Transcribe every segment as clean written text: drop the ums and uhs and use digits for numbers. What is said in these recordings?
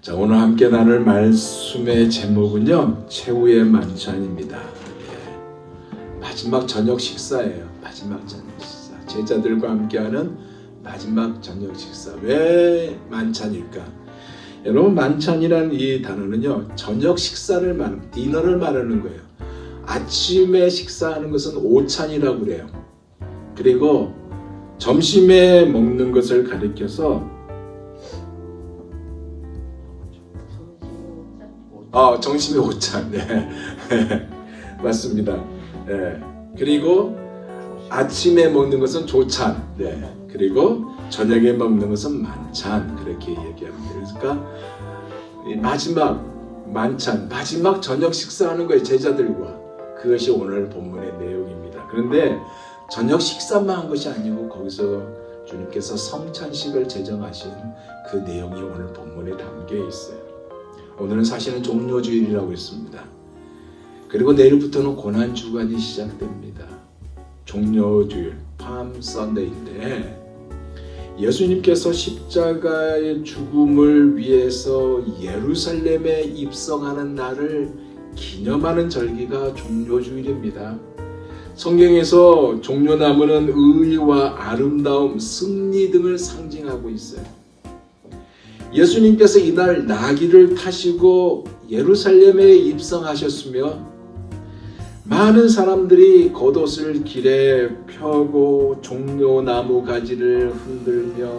자, 오늘 함께 나눌 말씀의 제목은요, 최후의 만찬입니다. 마지막 저녁 식사예요. 마지막 저녁 식사. 제자들과 함께하는 마지막 저녁 식사. 왜 만찬일까? 여러분, 만찬이라는 이 단어는요, 저녁 식사를 말하는, 디너를 말하는 거예요. 아침에 식사하는 것은 오찬이라고 그래요. 그리고 점심에 먹는 것을 가리켜서 정심의 오찬. 네. 맞습니다. 네. 그리고 아침에 먹는 것은 조찬. 네. 그리고 저녁에 먹는 것은 만찬. 그렇게 얘기합니다. 그러니까 마지막 만찬, 마지막 저녁 식사하는 거예요. 제자들과. 그것이 오늘 본문의 내용입니다. 그런데 저녁 식사만 한 것이 아니고 거기서 주님께서 성찬식을 제정하신 그 내용이 오늘 본문에 담겨 있어요. 오늘은 사실은 종료주일이라고 했습니다. 그리고 내일부터는 고난주간이 시작됩니다. 종료주일, 팜 선데이인데 예수님께서 십자가의 죽음을 위해서 예루살렘에 입성하는 날을 기념하는 절기가 종료주일입니다. 성경에서 종려나무는 의와 아름다움, 승리 등을 상징하고 있어요. 예수님께서 이날 나귀를 타시고 예루살렘에 입성하셨으며 많은 사람들이 겉옷을 길에 펴고 종려나무 가지를 흔들며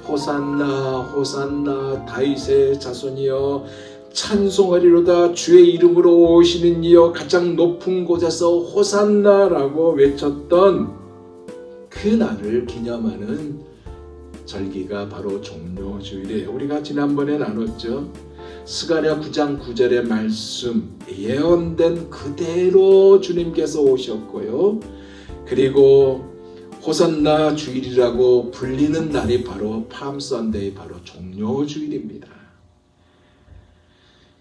호산나 호산나 다윗의 자손이여 찬송하리로다 주의 이름으로 오시는 이여 가장 높은 곳에서 호산나라고 외쳤던 그 날을 기념하는 절기가 바로 종료주일이에요. 우리가 지난번에 나눴죠. 스가랴 9장 9절의 말씀 예언된 그대로 주님께서 오셨고요. 그리고 호산나 주일이라고 불리는 날이 바로 팜 선데이, 바로 종료주일입니다.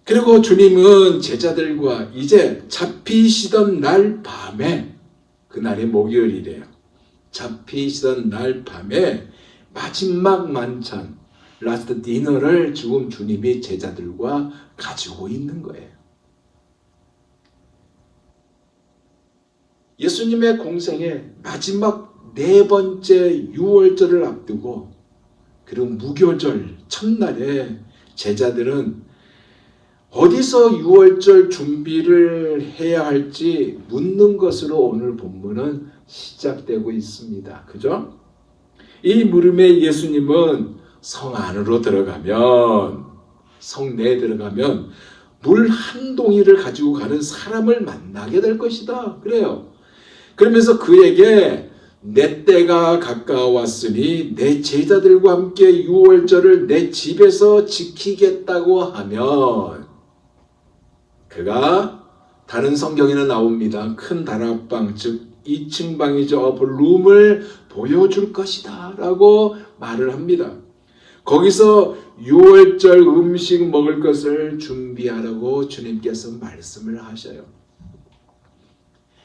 그리고 주님은 제자들과 이제 잡히시던 날 밤에, 그날이 목요일이래요. 잡히시던 날 밤에 마지막 만찬, 라스트 디너를 지금 주님이 제자들과 가지고 있는 거예요. 예수님의 공생의 마지막 네 번째 유월절을 앞두고 그리고 무교절 첫날에 제자들은 어디서 유월절 준비를 해야 할지 묻는 것으로 오늘 본문은 시작되고 있습니다. 그죠? 이 물음에 예수님은 성 안으로 들어가면, 성 내에 들어가면 물 한 동이를 가지고 가는 사람을 만나게 될 것이다. 그래요. 그러면서 그에게 내 때가 가까웠으니 내 제자들과 함께 유월절을 내 집에서 지키겠다고 하면 그가 다른 성경에는 나옵니다. 큰 다락방, 즉 2층 방이죠. 어플룸을 보여줄 것이다 라고 말을 합니다. 거기서 유월절 음식 먹을 것을 준비하라고 주님께서 말씀을 하셔요.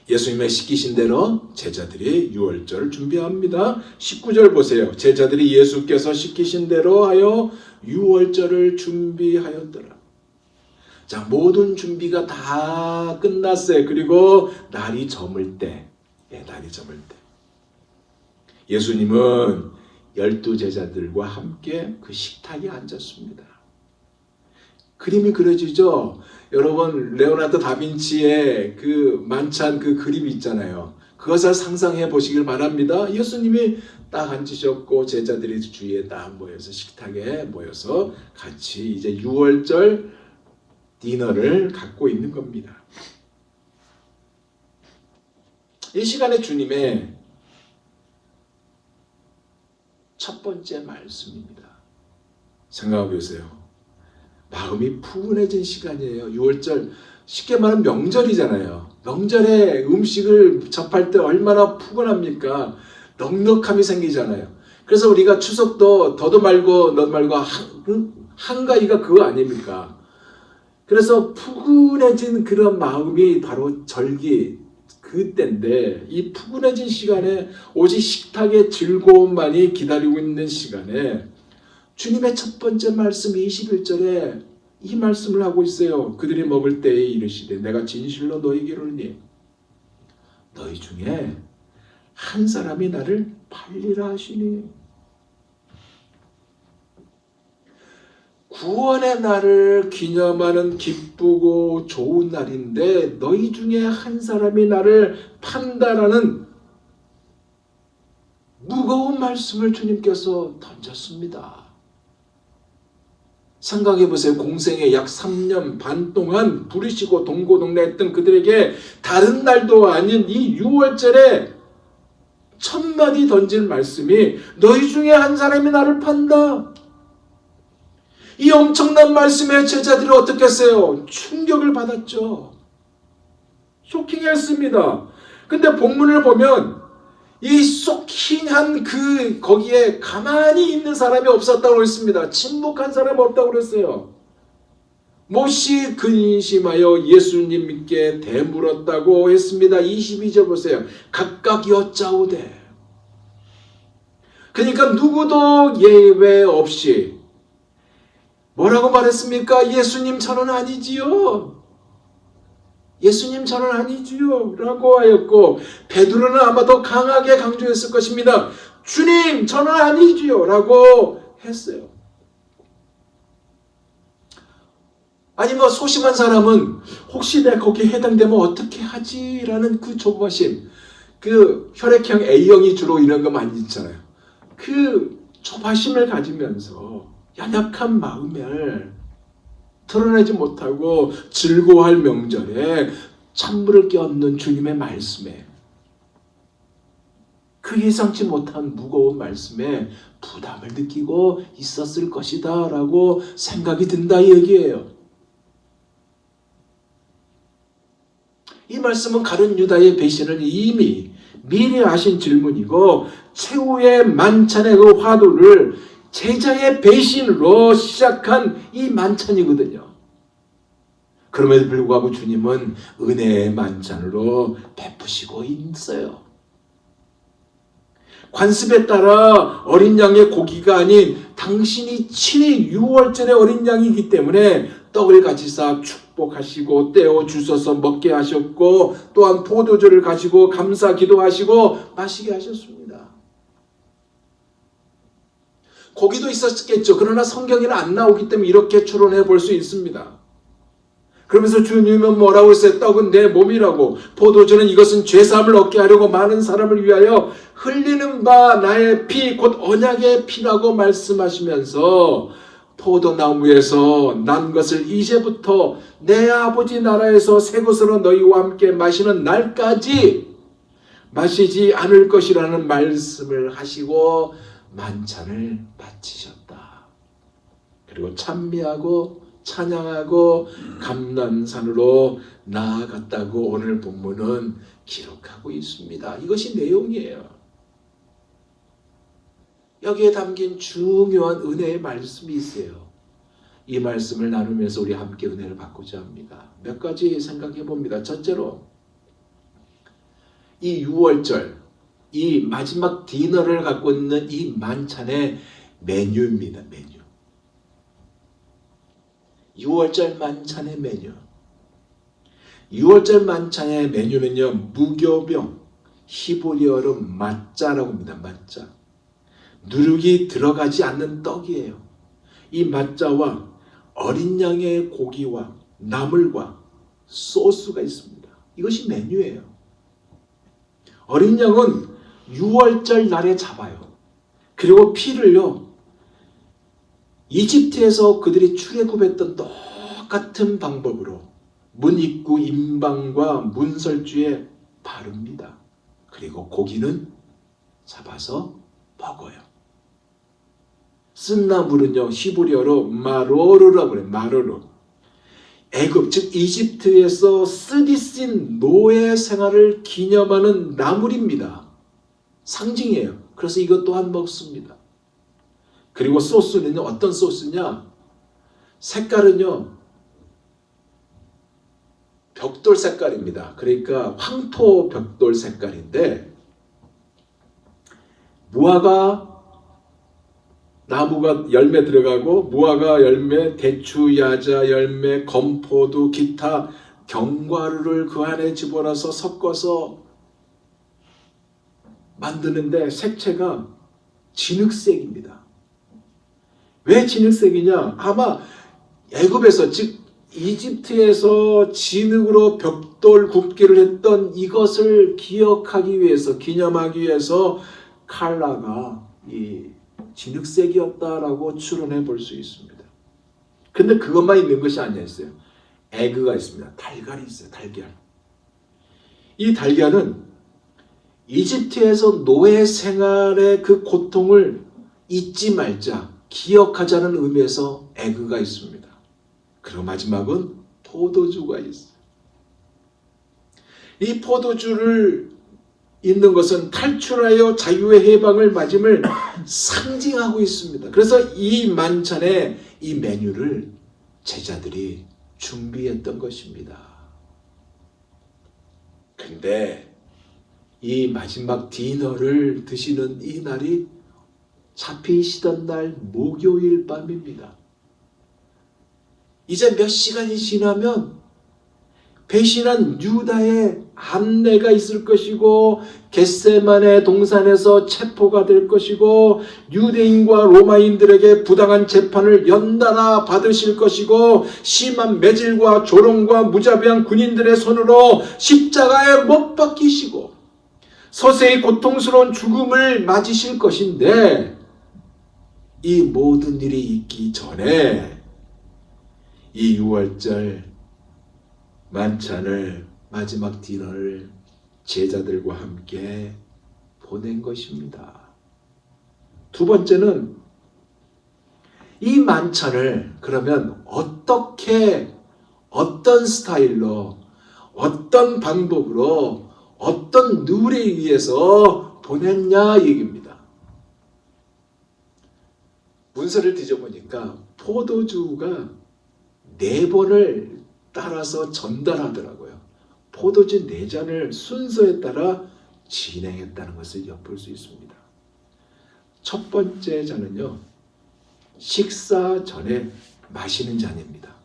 예수님의 시키신 대로 제자들이 유월절을 준비합니다. 19절 보세요. 제자들이 예수께서 시키신 대로 하여 유월절을 준비하였더라. 자, 모든 준비가 다 끝났어요. 그리고 날이 저물 때, 날이 저물 때 예수님은 12제자들과 함께 그 식탁에 앉았습니다. 그림이 그려지죠? 여러분, 레오나르도 다빈치의 그 만찬 그 그림이 있잖아요. 그것을 상상해 보시길 바랍니다. 예수님이 딱 앉으셨고 제자들이 주위에 딱 모여서 식탁에 모여서 같이 이제 유월절 디너를 갖고 있는 겁니다. 이 시간에 주님의 첫 번째 말씀입니다. 생각해 보세요. 마음이 푸근해진 시간이에요. 6월절, 쉽게 말하면 명절이잖아요. 명절에 음식을 접할 때 얼마나 푸근합니까? 넉넉함이 생기잖아요. 그래서 우리가 추석도 더도 말고 너도 말고 한가위가 그거 아닙니까? 그래서 푸근해진 그런 마음이 바로 절기 그때인데, 이 푸근해진 시간에 오직 식탁의 즐거움만이 기다리고 있는 시간에 주님의 첫 번째 말씀 21절에 이 말씀을 하고 있어요. 그들이 먹을 때에 이르시되 내가 진실로 너희에게 이르노니 너희 중에 한 사람이 나를 팔리라 하시니. 구원의 날을 기념하는 기쁘고 좋은 날인데 너희 중에 한 사람이 나를 판다라는 무거운 말씀을 주님께서 던졌습니다. 생각해 보세요. 공생에 약 3년 반 동안 부르시고 동고동락했던 그들에게 다른 날도 아닌 이 6월절에 첫마디 던질 말씀이 너희 중에 한 사람이 나를 판다. 이 엄청난 말씀에 제자들이 어떻게 했어요? 충격을 받았죠. 쇼킹했습니다. 근데 본문을 보면 이 쇼킹한 거기에 가만히 있는 사람이 없었다고 했습니다. 침묵한 사람이 없다고 그랬어요. 몹시 근심하여 예수님께 대물었다고 했습니다. 22절 보세요. 각각 여짜오되. 그러니까 누구도 예외 없이 뭐라고 말했습니까? 예수님 저는 아니지요. 예수님 저는 아니지요. 라고 하였고 베드로는 아마 더 강하게 강조했을 것입니다. 주님 저는 아니지요. 라고 했어요. 아니 소심한 사람은 혹시 내가 거기에 해당되면 어떻게 하지? 라는 그 조바심. 그 혈액형 A형이 주로 이런 거 많이 있잖아요. 그 조바심을 가지면서 연약한 마음을 드러내지 못하고 즐거워할 명절에 찬물을 끼얹는 주님의 말씀에 그 예상치 못한 무거운 말씀에 부담을 느끼고 있었을 것이다 라고 생각이 든다 이 얘기예요. 이 말씀은 가룟 유다의 배신을 이미 미리 하신 질문이고 최후의 만찬의 그 화두를 제자의 배신으로 시작한 이 만찬이거든요. 그럼에도 불구하고 주님은 은혜의 만찬으로 베푸시고 있어요. 관습에 따라 어린 양의 고기가 아닌 당신이 친히 6월절의 어린 양이기 때문에 떡을 가지사 축복하시고 떼어 주셔서 먹게 하셨고 또한 포도주를 가지고 감사 기도하시고 마시게 하셨습니다. 고기도 있었겠죠. 그러나 성경에는 안 나오기 때문에 이렇게 추론해 볼 수 있습니다. 그러면서 주님은 뭐라고 했어요? 떡은 내 몸이라고, 포도주는 이것은 죄사함을 얻게 하려고 많은 사람을 위하여 흘리는 바 나의 피 곧 언약의 피라고 말씀하시면서 포도나무에서 난 것을 이제부터 내 아버지 나라에서 새 것으로 너희와 함께 마시는 날까지 마시지 않을 것이라는 말씀을 하시고 만찬을 바치셨다. 그리고 찬미하고 찬양하고 감난산으로 나아갔다고 오늘 본문은 기록하고 있습니다. 이것이 내용이에요. 여기에 담긴 중요한 은혜의 말씀이 있어요. 이 말씀을 나누면서 우리 함께 은혜를 받고자 합니다. 몇 가지 생각해 봅니다. 첫째로 이 6월절 이 마지막 디너를 갖고 있는 이 만찬의 메뉴입니다. 메뉴. 6월절 만찬의 메뉴. 6월절 만찬의 메뉴는요. 무교병, 히브리어로 마짜라고 합니다. 마짜. 누룩이 들어가지 않는 떡이에요. 이 마짜와 어린 양의 고기와 나물과 소스가 있습니다. 이것이 메뉴예요. 어린 양은 6월절 날에 잡아요. 그리고 피를요. 이집트에서 그들이 출애굽했던 똑같은 방법으로 문 입구 임방과 문설주에 바릅니다. 그리고 고기는 잡아서 먹어요. 쓴 나물은요. 히브리어로 마로르라고 그래요. 마로르. 애굽 즉 이집트에서 쓰디쓴 노예 생활을 기념하는 나물입니다. 상징이에요. 그래서 이것 또한 먹습니다. 그리고 소스는요. 어떤 소스냐? 색깔은요. 벽돌 색깔입니다. 그러니까 황토 벽돌 색깔인데 무화과 나무가 열매 들어가고 무화과 열매, 대추, 야자 열매, 건포도, 기타 견과류를 그 안에 집어넣어서 섞어서 만드는데 색채가 진흙색입니다. 왜 진흙색이냐? 아마 애굽에서 즉 이집트에서 진흙으로 벽돌 굽기를 했던 이것을 기억하기 위해서 기념하기 위해서 칼라가 이 진흙색이었다라고 추론해 볼 수 있습니다. 근데 그것만 있는 것이 아니었어요. 에그가 있습니다. 달걀이 있어요. 달걀. 이 달걀은 이집트에서 노예 생활의 그 고통을 잊지 말자, 기억하자는 의미에서 에그가 있습니다. 그리고 마지막은 포도주가 있어요. 이 포도주를 있는 것은 탈출하여 자유의 해방을 맞음을 상징하고 있습니다. 그래서 이 만찬에 이 메뉴를 제자들이 준비했던 것입니다. 근데 이 마지막 디너를 드시는 이 날이 잡히시던 날 목요일 밤입니다. 이제 몇 시간이 지나면 배신한 유다의 안내가 있을 것이고 겟세마네 동산에서 체포가 될 것이고 유대인과 로마인들에게 부당한 재판을 연달아 받으실 것이고 심한 매질과 조롱과 무자비한 군인들의 손으로 십자가에 못 박히시고 서서히 고통스러운 죽음을 맞으실 것인데 이 모든 일이 있기 전에 이 6월절 만찬을 마지막 디너를 제자들과 함께 보낸 것입니다. 두 번째는 이 만찬을 그러면 어떻게 어떤 스타일로 어떤 방법으로 어떤 룰에 의해서 보냈냐 얘기입니다. 문서를 뒤져보니까 포도주가 4번을 따라서 전달하더라고요. 포도주 4잔을 순서에 따라 진행했다는 것을 엿볼 수 있습니다. 첫 번째 잔은요, 식사 전에 마시는 잔입니다.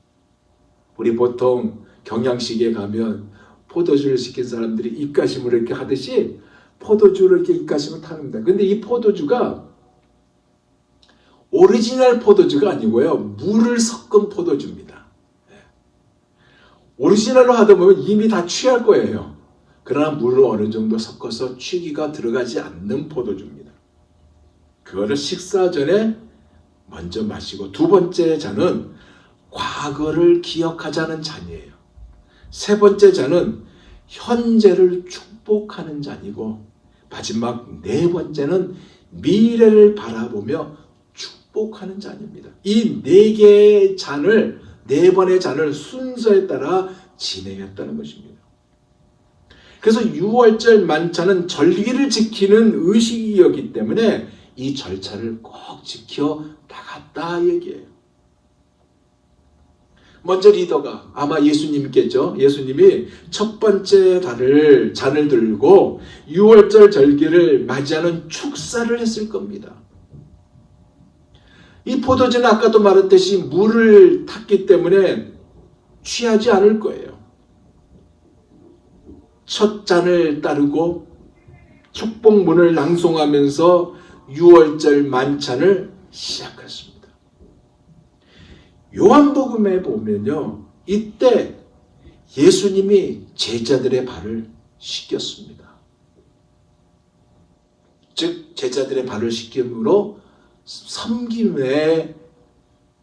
우리 보통 경양식에 가면 포도주를 시킨 사람들이 입가심을 이렇게 하듯이 포도주를 이렇게 입가심을 타는데, 근데 이 포도주가 오리지널 포도주가 아니고요, 물을 섞은 포도주입니다. 오리지널로 하다 보면 이미 다 취할 거예요. 그러나 물을 어느 정도 섞어서 취기가 들어가지 않는 포도주입니다. 그거를 식사 전에 먼저 마시고, 두 번째 잔은 과거를 기억하자는 잔이에요. 세 번째 잔은 현재를 축복하는 잔이고, 마지막 4번째는 미래를 바라보며 축복하는 잔입니다. 이 4개의 잔을 4번의 잔을 순서에 따라 진행했다는 것입니다. 그래서 6월절 만찬은 절기를 지키는 의식이었기 때문에 이 절차를 꼭 지켜 나갔다 얘기예요. 먼저 리더가 아마 예수님께죠. 예수님이 첫 번째 잔을 들고 6월절 절기를 맞이하는 축사를 했을 겁니다. 이 포도주는 아까도 말했듯이 물을 탔기 때문에 취하지 않을 거예요. 첫 잔을 따르고 축복문을 낭송하면서 6월절 만찬을 시작했습니다. 요한복음에 보면요, 이때 예수님이 제자들의 발을 씻겼습니다. 즉 제자들의 발을 씻김으로 섬김의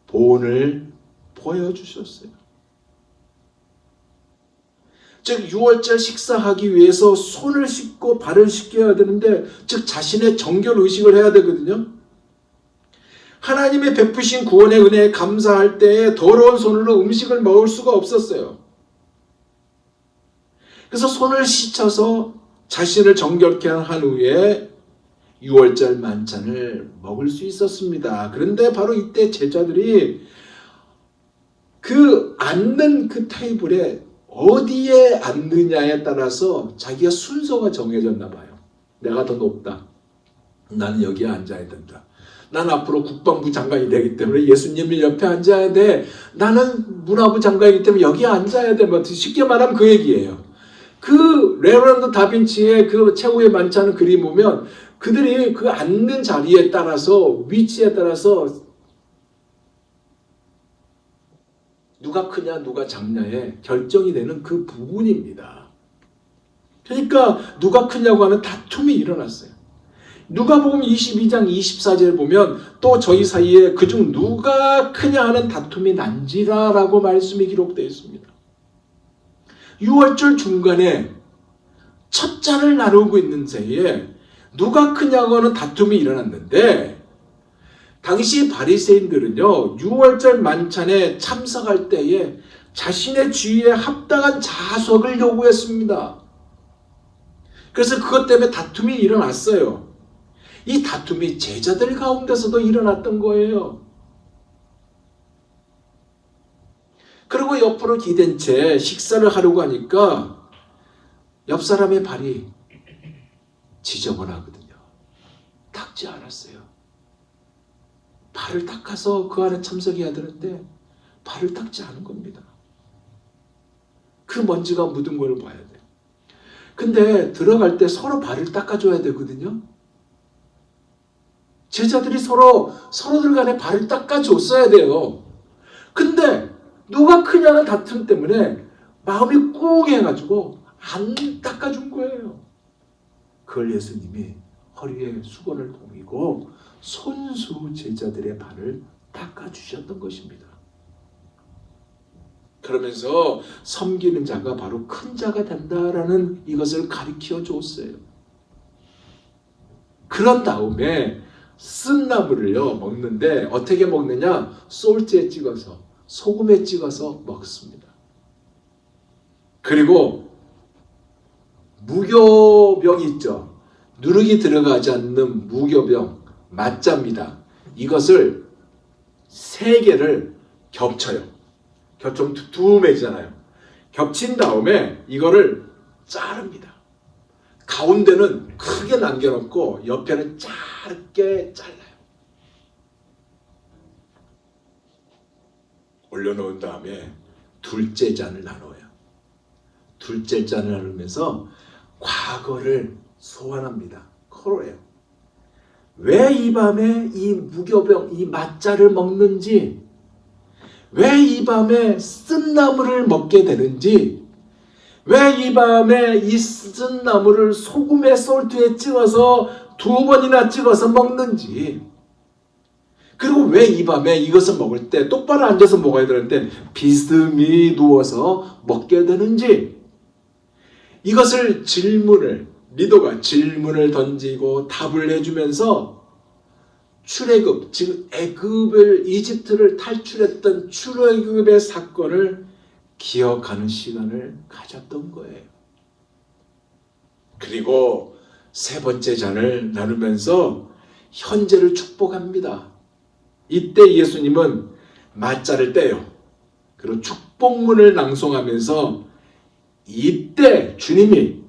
본을 보여주셨어요. 즉 6월절 식사하기 위해서 손을 씻고 발을 씻겨야 되는데, 즉 자신의 정결의식을 해야 되거든요. 하나님의 베푸신 구원의 은혜에 감사할 때에 더러운 손으로 음식을 먹을 수가 없었어요. 그래서 손을 씻어서 자신을 정결케 한 후에 6월절 만찬을 먹을 수 있었습니다. 그런데 바로 이때 제자들이 앉는 그 테이블에 어디에 앉느냐에 따라서 자기가 순서가 정해졌나 봐요. 내가 더 높다. 나는 여기에 앉아야 된다. 난 앞으로 국방부 장관이 되기 때문에 예수님이 옆에 앉아야 돼. 나는 문화부 장관이기 때문에 여기 앉아야 돼. 뭐 쉽게 말하면 그 얘기예요. 그 레오나르도 다빈치의 그 최후의 만찬을 그림 보면 그들이 그 앉는 자리에 따라서 위치에 따라서 누가 크냐 누가 작냐에 결정이 되는 그 부분입니다. 그러니까 누가 크냐고 하는 다툼이 일어났어요. 누가복음 22장 24절 보면 또 저희 사이에 그중 누가 크냐 하는 다툼이 난지라라고 말씀이 기록되어 있습니다. 6월절 중간에 첫 잔을 나누고 있는 새에 누가 크냐고 하는 다툼이 일어났는데 당시 바리새인들은요 6월절 만찬에 참석할 때에 자신의 주의에 합당한 자석을 요구했습니다. 그래서 그것 때문에 다툼이 일어났어요. 이 다툼이 제자들 가운데서도 일어났던 거예요. 그리고 옆으로 기댄 채 식사를 하려고 하니까 옆 사람의 발이 지저분하거든요. 닦지 않았어요. 발을 닦아서 그 안에 참석해야 되는데 발을 닦지 않은 겁니다. 그 먼지가 묻은 걸 봐야 돼요. 근데 들어갈 때 서로 발을 닦아줘야 되거든요. 제자들이 서로들 간에 발을 닦아줬어야 돼요. 근데 누가 크냐는 다툼 때문에 마음이 꿍해가지고 안 닦아준 거예요. 그걸 예수님이 허리에 수건을 동이고 손수 제자들의 발을 닦아주셨던 것입니다. 그러면서 섬기는 자가 바로 큰 자가 된다라는 이것을 가르쳐 줬어요. 그런 다음에 쓴 나물을요 먹는데 어떻게 먹느냐? 솔트에 찍어서 소금에 찍어서 먹습니다. 그리고 무교병 있죠. 누룩이 들어가지 않는 무교병 맞자입니다. 이것을 3개를 겹쳐요. 좀 두툼해지잖아요. 겹친 다음에 이거를 자릅니다. 가운데는 크게 남겨놓고 옆에는 짧게 잘라요. 올려놓은 다음에 둘째 잔을 나눠요. 둘째 잔을 나누면서 과거를 소환합니다. 코로예요. 왜 이 밤에 이 무교병, 이 맞자를 먹는지, 왜 이 밤에 쓴 나물을 먹게 되는지, 왜 이 밤에 이 쓴 나물을 소금에 솔트에 찍어서 2번이나 찍어서 먹는지, 그리고 왜 이 밤에 이것을 먹을 때 똑바로 앉아서 먹어야 되는데 비스듬히 누워서 먹게 되는지, 이것을 리더가 질문을 던지고 답을 해주면서 출애굽, 즉 이집트를 탈출했던 출애굽의 사건을 기억하는 시간을 가졌던 거예요. 그리고 3번째 잔을 나누면서 현재를 축복합니다. 이때 예수님은 맞자를 떼요. 그리고 축복문을 낭송하면서 이때 주님이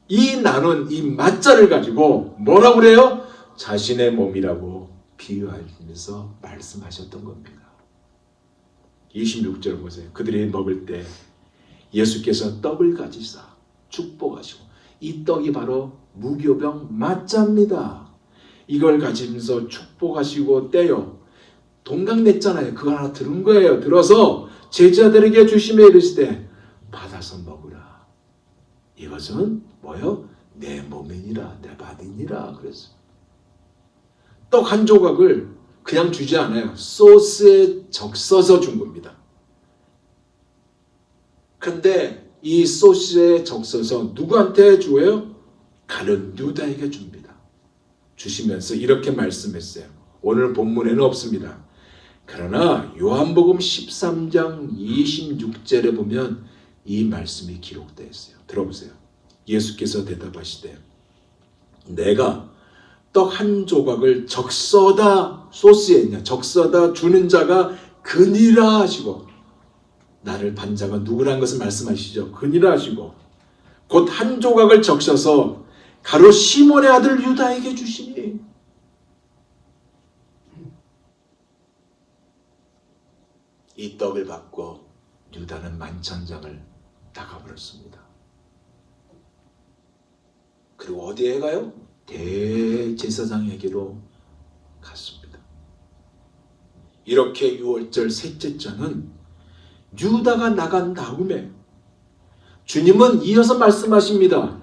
이 나눈 이 맞자를 가지고 뭐라고 그래요? 자신의 몸이라고 비유하면서 말씀하셨던 겁니다. 26절 보세요. 그들이 먹을 때 예수께서 떡을 가지사 축복하시고, 이 떡이 바로 무교병 맞자입니다. 이걸 가지면서 축복하시고 떼요. 동강 냈잖아요. 그거 하나 들은 거예요. 들어서 제자들에게 주시며 이르시되 받아서 먹으라. 이것은 뭐요? 내 몸이니라, 내 바디니라 그랬어요. 떡 한 조각을 그냥 주지 않아요. 소스에 적셔서 준 겁니다. 근데 이 소스에 적셔서 누구한테 줘요? 가룟 유다에게 줍니다. 주시면서 이렇게 말씀했어요. 오늘 본문에는 없습니다. 그러나 요한복음 13장 26절에 보면 이 말씀이 기록되어 있어요. 들어보세요. 예수께서 대답하시되 내가 떡 한 조각을 적셔다 소스에 적셔다 주는 자가 그니라 하시고, 나를 반 자가 누구라는 것을 말씀하시죠. 그니라 하시고 곧 한 조각을 적셔서 가로 시몬의 아들 유다에게 주시니, 이 떡을 받고 유다는 만찬장을 나가버렸습니다. 그리고 어디에 가요? 대제사장에게로 갔습니다. 이렇게 유월절 셋째 자는 유다가 나간 다음에 주님은 이어서 말씀하십니다.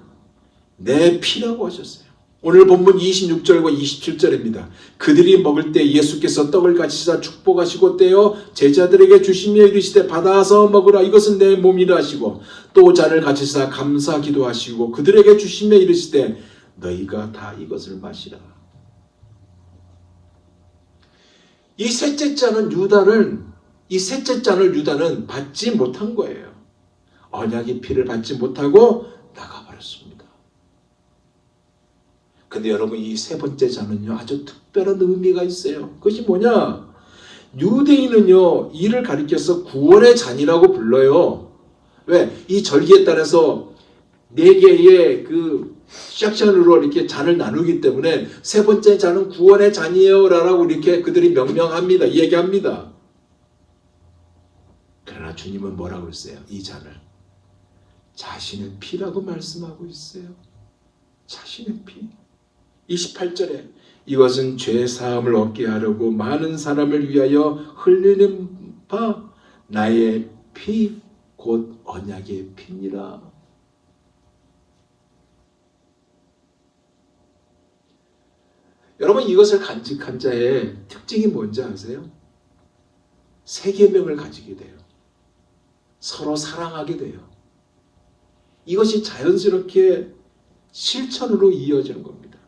내 피라고 하셨어요. 오늘 본문 26절과 27절입니다. 그들이 먹을 때 예수께서 떡을 가지사 축복하시고 떼어 제자들에게 주시며 이르시되 받아서 먹으라 이것은 내 몸이라 하시고 또 잔을 가지사 감사 기도하시고 그들에게 주시며 이르시되 너희가 다 이것을 마시라. 이 셋째 잔을 유다는 받지 못한 거예요. 언약의 피를 받지 못하고 나가버렸습니다. 근데 여러분 이 세 번째 잔은요 아주 특별한 의미가 있어요. 그것이 뭐냐? 유대인은요 이를 가리켜서 구원의 잔이라고 불러요. 왜? 이 절기에 따라서 네 개의 그 섹션으로 이렇게 잔을 나누기 때문에 세 번째 잔은 구원의 잔이에요 라고 이렇게 그들이 명명합니다. 얘기합니다. 그러나 주님은 뭐라고 했어요? 이 잔을 자신의 피라고 말씀하고 있어요. 자신의 피. 28절에 이것은 죄 사함을 얻게 하려고 많은 사람을 위하여 흘리는 바 나의 피 곧 언약의 피니라. 여러분 이것을 간직한 자의 특징이 뭔지 아세요? 세 계명을 가지게 돼요. 서로 사랑하게 돼요. 이것이 자연스럽게 실천으로 이어지는 겁니다.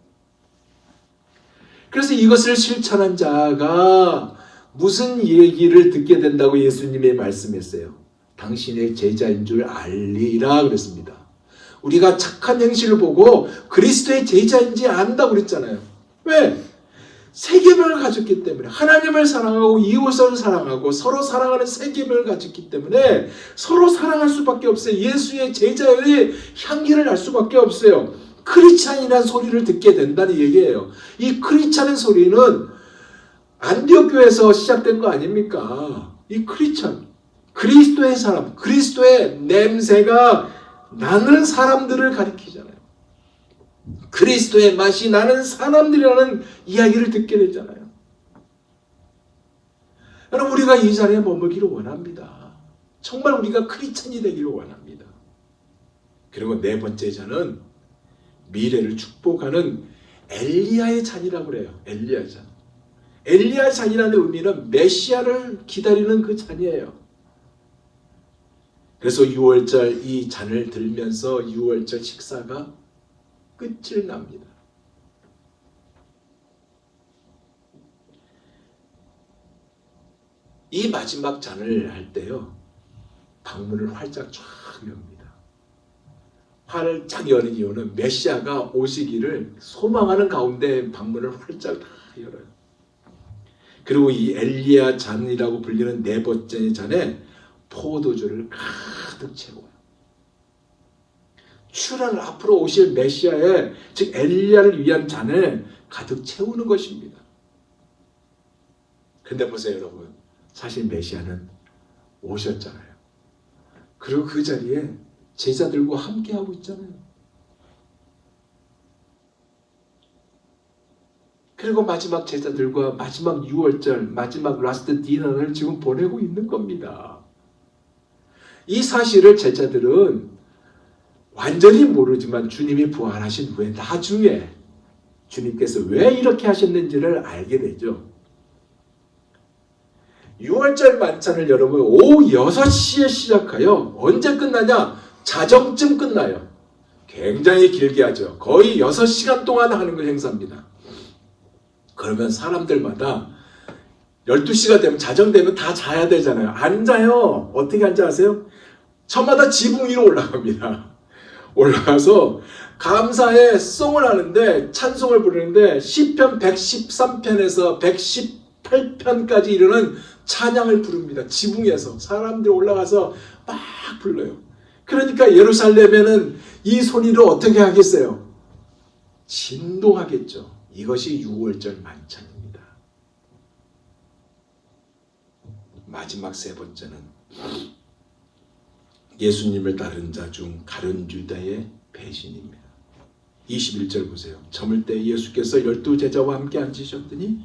그래서 이것을 실천한 자가 무슨 얘기를 듣게 된다고 예수님이 말씀했어요. 당신의 제자인 줄 알리라 그랬습니다. 우리가 착한 행실을 보고 그리스도의 제자인지 안다고 그랬잖아요. 왜? 세 계명을 가졌기 때문에 하나님을 사랑하고 이웃을 사랑하고 서로 사랑하는 세 계명을 가졌기 때문에 서로 사랑할 수밖에 없어요. 예수의 제자의 향기를 날 수밖에 없어요. 크리스찬이라는 소리를 듣게 된다는 얘기예요. 이 크리스찬의 소리는 안디옥 교회에서 시작된 거 아닙니까? 이 크리스찬, 그리스도의 사람, 그리스도의 냄새가 나는 사람들을 가리키잖아요. 그리스도의 맛이 나는 사람들이라는 이야기를 듣게 되잖아요. 여러분 우리가 이 자리에 머물기를 원합니다. 정말 우리가 크리스찬이 되기를 원합니다. 그리고 네 번째 잔은 미래를 축복하는 엘리야의 잔이라고 그래요. 엘리야의 잔. 엘리야의 잔이라는 의미는 메시아를 기다리는 그 잔이에요. 그래서 6월절 이 잔을 들면서 6월절 식사가 끝을 납니다. 이 마지막 잔을 할 때요. 방문을 활짝 쫙 엽니다. 활짝 여는 이유는 메시아가 오시기를 소망하는 가운데 방문을 활짝 다 열어요. 그리고 이 엘리야 잔이라고 불리는 네 번째 잔에 포도주를 가득 채워요. 출현을 앞으로 오실 메시아의 즉 엘리야를 위한 잔을 가득 채우는 것입니다. 근데 보세요 여러분. 사실 메시아는 오셨잖아요. 그리고 그 자리에 제자들과 함께하고 있잖아요. 그리고 마지막 제자들과 마지막 6월절 마지막 라스트 디너를 지금 보내고 있는 겁니다. 이 사실을 제자들은 완전히 모르지만 주님이 부활하신 후에 나중에 주님께서 왜 이렇게 하셨는지를 알게 되죠. 6월절 만찬을 여러분 오후 6시에 시작하여 언제 끝나냐? 자정쯤 끝나요. 굉장히 길게 하죠. 거의 6시간 동안 하는 그 행사입니다. 그러면 사람들마다 12시가 되면 자정되면 다 자야 되잖아요. 안 자요. 어떻게 앉아 아세요? 저마다 지붕 위로 올라갑니다. 올라가서 감사의 송을 하는데 찬송을 부르는데 시편 113편에서 118편까지 이르는 찬양을 부릅니다. 지붕에서 사람들이 올라가서 막 불러요. 그러니까 예루살렘에는 이 소리를 어떻게 하겠어요? 진동하겠죠. 이것이 6월절 만찬입니다. 마지막 세 번째는 예수님을 따른 자 중 가룟 유다의 배신입니다. 21절 보세요. 저물 때 예수께서 12제자와 함께 앉으셨더니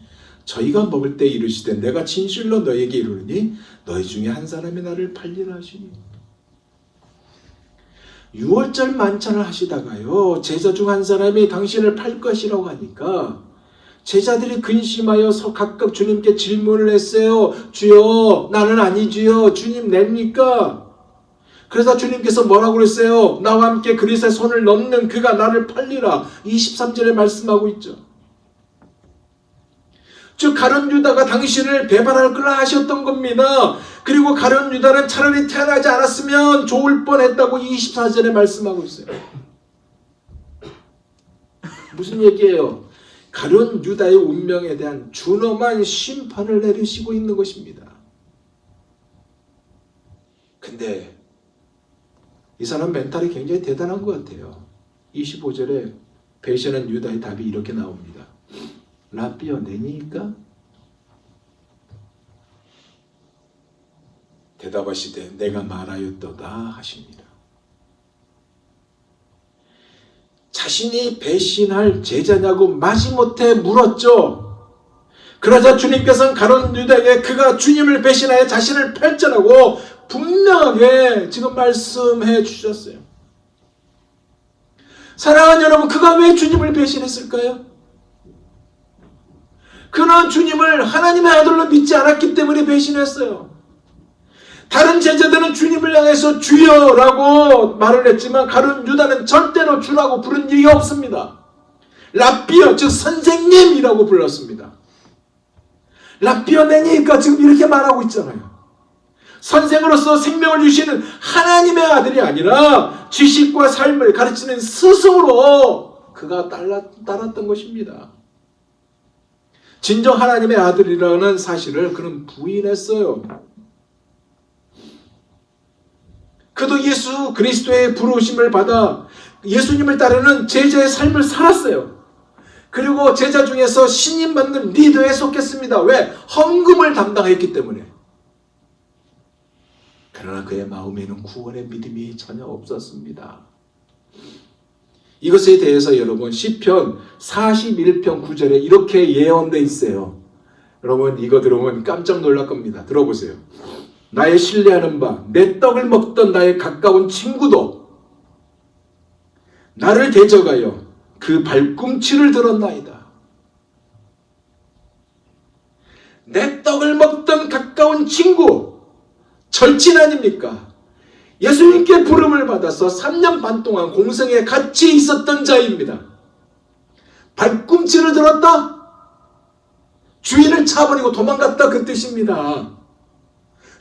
저희가 먹을 때 이르시되 내가 진실로 너에게 이르노니 너희 중에 한 사람이 나를 팔리라 하시니. 6월절 만찬을 하시다가요, 제자 중 한 사람이 당신을 팔 것이라고 하니까 제자들이 근심하여 각각 주님께 질문을 했어요. 주여, 나는 아니지요. 주님 냅니까? 그래서 주님께서 뭐라고 그랬어요? 나와 함께 그릇에 손을 넣는 그가 나를 팔리라. 23절에 말씀하고 있죠. 즉 가룟 유다가 당신을 배반할 거라 하셨던 겁니다. 그리고 가룟 유다는 차라리 태어나지 않았으면 좋을 뻔했다고 24절에 말씀하고 있어요. 무슨 얘기예요? 가룟 유다의 운명에 대한 준엄한 심판을 내리시고 있는 것입니다. 근데 이 사람 멘탈이 굉장히 대단한 것 같아요. 25절에 배신한 유다의 답이 이렇게 나옵니다. 라삐어 내니까? 대답하시되 내가 말하였도다 하십니다. 자신이 배신할 제자냐고 마지못해 물었죠. 그러자 주님께서는 가룟 유다에게 그가 주님을 배신하여 자신을 팔자라고 분명하게 지금 말씀해 주셨어요. 사랑하는 여러분, 그가 왜 주님을 배신했을까요? 그는 주님을 하나님의 아들로 믿지 않았기 때문에 배신했어요. 다른 제자들은 주님을 향해서 주여라고 말을 했지만 가룟 유다는 절대로 주라고 부른 일이 없습니다. 라삐어, 즉 선생님이라고 불렀습니다. 라삐어 내니까 지금 이렇게 말하고 있잖아요. 선생으로서 생명을 주시는 하나님의 아들이 아니라 지식과 삶을 가르치는 스승으로 그가 따랐던 것입니다. 진정 하나님의 아들이라는 사실을 그는 부인했어요. 그도 예수 그리스도의 부르심을 받아 예수님을 따르는 제자의 삶을 살았어요. 그리고 제자 중에서 신임받는 리더에 속했습니다. 왜? 헌금을 담당했기 때문에. 그러나 그의 마음에는 구원의 믿음이 전혀 없었습니다. 이것에 대해서 여러분 시편 41편 9절에 이렇게 예언되어 있어요. 여러분 이거 들으면 깜짝 놀랄 겁니다. 들어보세요. 나의 신뢰하는 바, 내 떡을 먹던 나의 가까운 친구도 나를 대적하여 그 발꿈치를 들었나이다. 내 떡을 먹던 가까운 친구, 절친 아닙니까? 예수님께 부름을 받아서 3년 반 동안 공생에 같이 있었던 자입니다. 발꿈치를 들었다? 주인을 차버리고 도망갔다 그 뜻입니다.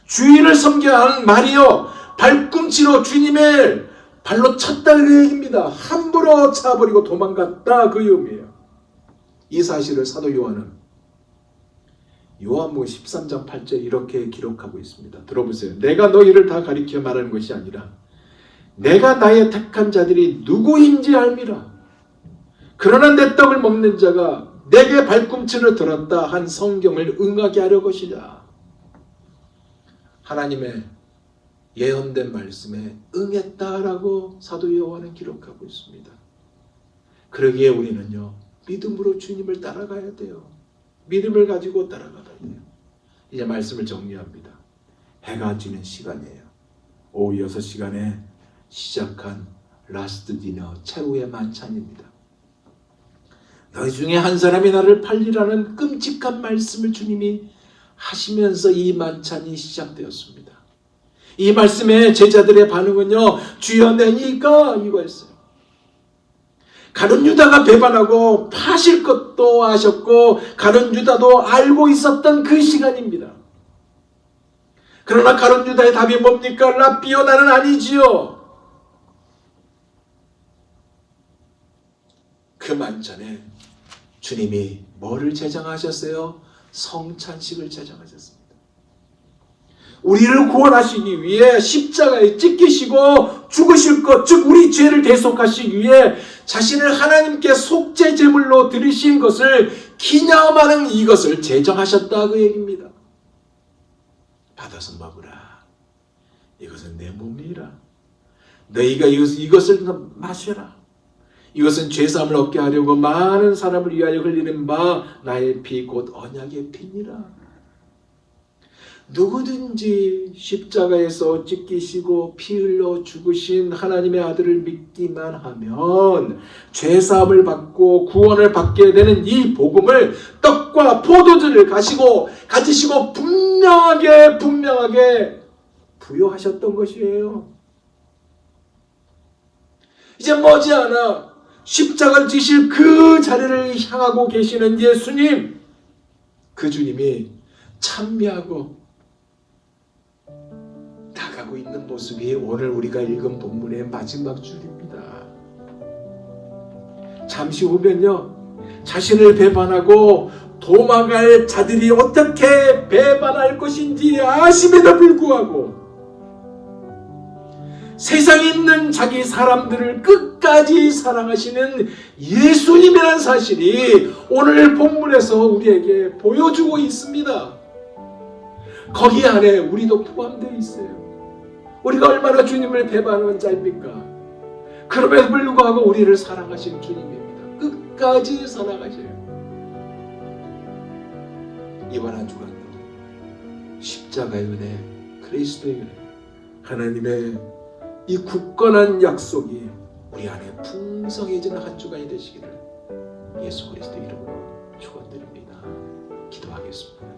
주인을 섬겨야 하는 말이요, 발꿈치로 주님의 발로 쳤다 그 얘기입니다. 함부로 차버리고 도망갔다 그 의미예요. 이 사실을 사도 요한은 요한복음 13장 8절 이렇게 기록하고 있습니다. 들어보세요. 내가 너희를 다 가리켜 말하는 것이 아니라 내가 나의 택한 자들이 누구인지 알미라. 그러나 내 떡을 먹는 자가 내게 발꿈치를 들었다 한 성경을 응하게 하려 것이냐. 하나님의 예언된 말씀에 응했다라고 사도 요한은 기록하고 있습니다. 그러기에 우리는요, 믿음으로 주님을 따라가야 돼요. 믿음을 가지고 따라가야 돼요. 이제 말씀을 정리합니다. 해가 지는 시간이에요. 오후 6시간에 시작한 라스트 디너, 최후의 만찬입니다. 너희 중에 한 사람이 나를 팔리라는 끔찍한 말씀을 주님이 하시면서 이 만찬이 시작되었습니다. 이 말씀에 제자들의 반응은요, 주여 내니까 이거였어요. 가룟 유다가 배반하고 파실 것도 아셨고 가룟 유다도 알고 있었던 그 시간입니다. 그러나 가룟 유다의 답이 뭡니까? 라삐어 나는 아니지요. 그 만찬에 주님이 뭐를 제정하셨어요? 성찬식을 제정하셨습니다. 우리를 구원하시기 위해 십자가에 찢기시고 죽으실 것, 즉 우리 죄를 대속하시기 위해 자신을 하나님께 속죄 제물로 드리신 것을 기념하는 이것을 제정하셨다 그 얘기입니다. 받아서 먹으라. 이것은 내 몸이라. 너희가 이것을 마셔라. 이것은 죄사함을 얻게 하려고 많은 사람을 위하여 흘리는 바 나의 피 곧 언약의 피니라. 누구든지 십자가에서 찢기시고 피 흘려 죽으신 하나님의 아들을 믿기만 하면 죄사함을 받고 구원을 받게 되는 이 복음을 떡과 포도주를 가지시고 분명하게 부여하셨던 것이에요. 이제 머지않아 십자가를 지실 그 자리를 향하고 계시는 예수님, 그 주님이 찬미하고 나가고 있는 모습이 오늘 우리가 읽은 본문의 마지막 줄입니다. 잠시 후면요, 자신을 배반하고 도망갈 자들이 어떻게 배반할 것인지 아심에도 불구하고 세상에 있는 자기 사람들을 끝까지 사랑하시는 예수님이라는 사실이 오늘 본문에서 우리에게 보여주고 있습니다. 거기 안에 우리도 포함되어 있어요. 우리가 얼마나 주님을 배반한 자입니까? 그럼에도 불구하고 우리를 사랑하시는 주님입니다. 끝까지 사랑하셔요. 이번 한 주간도 십자가의 은혜, 그리스도의 은혜, 하나님의 이 굳건한 약속이 우리 안에 풍성해지는 한 주간이 되시기를 예수 그리스도 이름으로 축원드립니다. 기도하겠습니다.